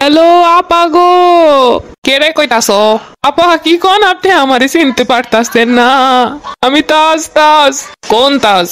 Hello আপা গো, কে রে কইতাছো? আপা কি কোন আপনি আমারে চিনতে পারতাছেন না? আমি তাজ তাজ। কোন তাজ?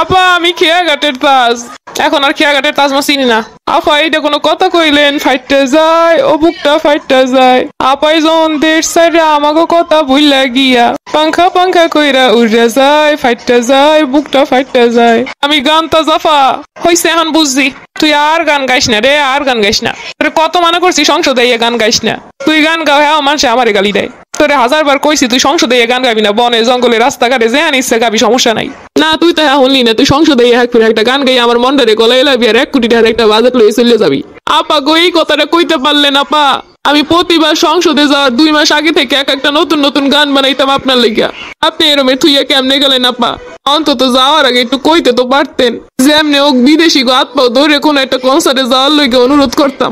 আপা আমি খেয়াঘাটের তাজ। এখন আর খেয়াঘাটের তাজ মা চিনি না। আপা এইটা কোনো কথা কইলেন? ফাইটটা যায় ও বুকটা ফাইটটা যায়। আপাই যখন দেশ সাইডে আমাকে কথা ভুইলা গিয়া পাংখা পাংখা কইরা উড়া যায়, ফাইটটা যায় বুকটা ফাইটটা যায়। আমি গান তাজ আফা হইছে এখন বুঝছি। তুই আর গান গাইস না রে, আর গান গাইস না। তোরে কত মানা করছি সংসদে গান গাইস না। তুই গান গাও, হ্যাঁ মানুষে আমারে গালি দেয়। তোরে 1000 বার কইছি তুই সংসদে গান গাবি না, বনে জঙ্গলে রাস্তাঘাটে যে আনিসে গাবি, সমস্যা নাই। না তুই তো হ্যাঁ হলি না, তুই সংসদে একটা গান গাই আমার মনটারে গলায় লাবি আর 1 কোটি টাকার একটা বাজেট লয়ে চলে যাবি। আপা গো এই কথাটা কইতে পারলেন আপা? আমি প্রতিবার সংসদে যাওয়ার 2 মাস আগে থেকে এক একটা নতুন নতুন গান বানাইতাম আপনার লেগা। আপনি এরমে থুইয়া কেমনে গেলেন আপা? অন্তত যাওয়ার আগে একটু কইতে তো পারতেন যে এমনি ও বিদেশি গো হাত পাও ধরে কোনো একটা কনসার্টে যাওয়ার লইগে অনুরোধ করতাম।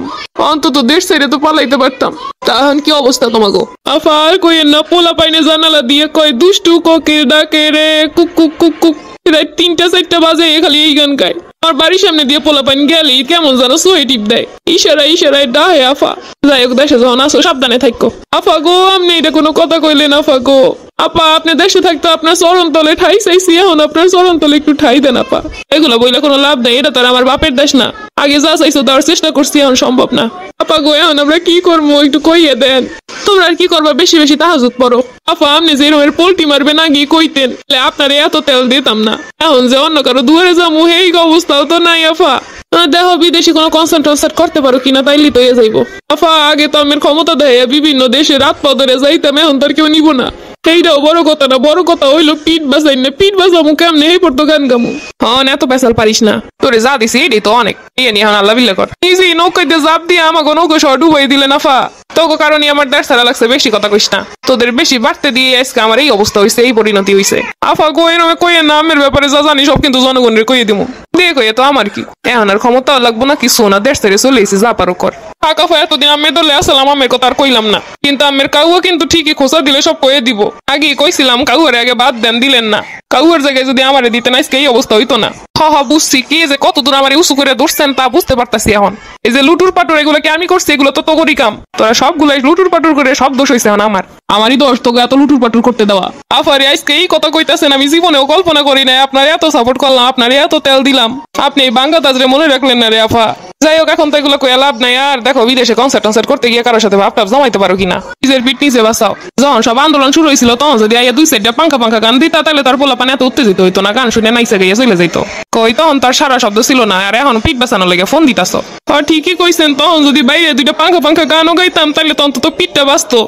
অন্তত দেশ ছেড়ে তো পালাইতে পারতাম। তখন কি অবস্থা তোমাগো? আপা আর কইেন না, পোলা পাইনে জানালা দিয়ে কয় দুষ্টু কোকিল ডাকে রে কুক কুক কুক কুক। রাত 3টা 4টা বাজে খালি এই গান গায়। আমার বাড়ির সামনে দিয়ে পোলা পাইন গেলেই কেমন যেন সোয়ে টিপ দেয়, ইশারায় ইশারায় ডাহে। আফা যাই হোক, দেশে যখন আসো সাবধানে থাকো। আফা গো আপনি এটা কোনো কথা কইলেন? আফা গো আপা আপনি দেশে থাকতো আপনার চরণ তলে ঠাই চাইছি, এখন আপনার চরণ তলে একটু ঠাই দেন আপা। এগুলো বইলে কোনো লাভ নেই, এটা তার আমার বাপের দেশ না। আগে যা চাইছো দেওয়ার চেষ্টা করছি, এখন সম্ভব না। আপা গো এখন আমরা কি করবো একটু কইয়ে দেন। তোমরা আর কি করবা, বেশি বেশি তাহাজুদ পড়ো। আপা আপনি যে রকমের পোল্টি মারবেন আগে কইতেন, আপনার এত তেল দিতাম না। এখন যে অন্য কারো দুয়ারে যাবো এই অবস্থাও তো নাই। আফা দেখো বিদেশি কোনো কনসার্ট টনসার্ট করতে পারো কিনা, তাইলে তো যাইবো। আফা আগে তো আমার ক্ষমতা দেয় বিভিন্ন দেশে রাত পদরে যাইতাম, এখন তার কেউ নিব না। এইটাও বড় কথা না, বড় কথা হইলো পিঠ বাজাই না। পিঠ বাজামু কেমনে? এই পড়তো গান গামু। হন এত পেশাল পারিস না, তোরে যা দিছি এটাই তো অনেক। ইয়ে নিয়ে এখন আল্লাহ বিল্লাহ কর। ইজি নৌকাইতে জাপ দিয়ে আমাকে নৌকা সহ ডুবাই দিলে নাফা। তোকে কারণে আমার দেশ ছাড়া লাগছে, বেশি কথা কইস না। তোদের বেশি বাড়তে দিয়ে আজকে আমার এই অবস্থা হয়েছে, এই পরিণতি হয়েছে। আফা কই না কইয়ে না, আমের ব্যাপারে যা জানি সব কিন্তু জনগণের কইয়ে দিমু। দিয়ে কইয়ে তো আমার কি এখন আর ক্ষমতা লাগবো না কিছু না, দেশ ছেড়ে চলে এসে যা পারো কর। কাকা এতদিন আমের দলে আসলাম, আমের কথা আর কইলাম না। কিন্তু আমের কাউয়া কিন্তু ঠিকই খোঁচা দিলে সব কয়ে দিব। আগে কইছিলাম কাউয়ারে আগে বাদ দেন, দিলেন না। কাউয়ার জায়গায় যদি আমারে দিতেন আজকে এই অবস্থা হইতো না। বুঝছি কি যে কতদূর আমার উঁচু করে ধরছেন তা বুঝতে পারতাছি এখন। এই যে লুটুর পাটুর এগুলোকে আমি করছি, এগুলো তো তোরই কাম। তোরা সবগুলাই লুটুর পাটুর করে সব দোষ হয়েছে এখন আমার। আমারই দোষ তোকে এত লুটুর পাটুর করতে দেওয়া। আফারে আজকে এই কথা কইতাছেন, আমি জীবনেও কল্পনা করি নাই। আপনার এত সাপোর্ট করলাম, আপনার এত তেল দিলাম, আপনি এই বাঙ্গা তাজরে মনে রাখলেন না রে আফা। যাই হোক এখন তো এগুলো কয়ে লাভ নাই। আর দেখো বিদেশে কনসার্ট টনসার্ট করতে গিয়ে কারোর সাথে ভাবটাপ জমাইতে পারো কিনা, নিজের পিঠ নিজে বাঁচাও। যখন সব আন্দোলন শুরু হয়েছিল তখন যদি আইয়া 2 সাইডটা পাঙ্খা পাঙ্খা গান দিতা, তাহলে তার পোলা পানে এত উত্তেজিত হইতো না, গান শুনে নাইসা গিয়ে চলে যাইতো। কই তখন তার সারা শব্দ ছিল না, আর এখন পিঠ বাঁচানোর লেগে ফোন দিতাছ। ঠিকই কইছেন, তখন যদি বাইরে 2টা পাঙ্খা পাঙ্খা গানও গাইতাম তাহলে তো অন্তত পিঠটা বাঁচতো।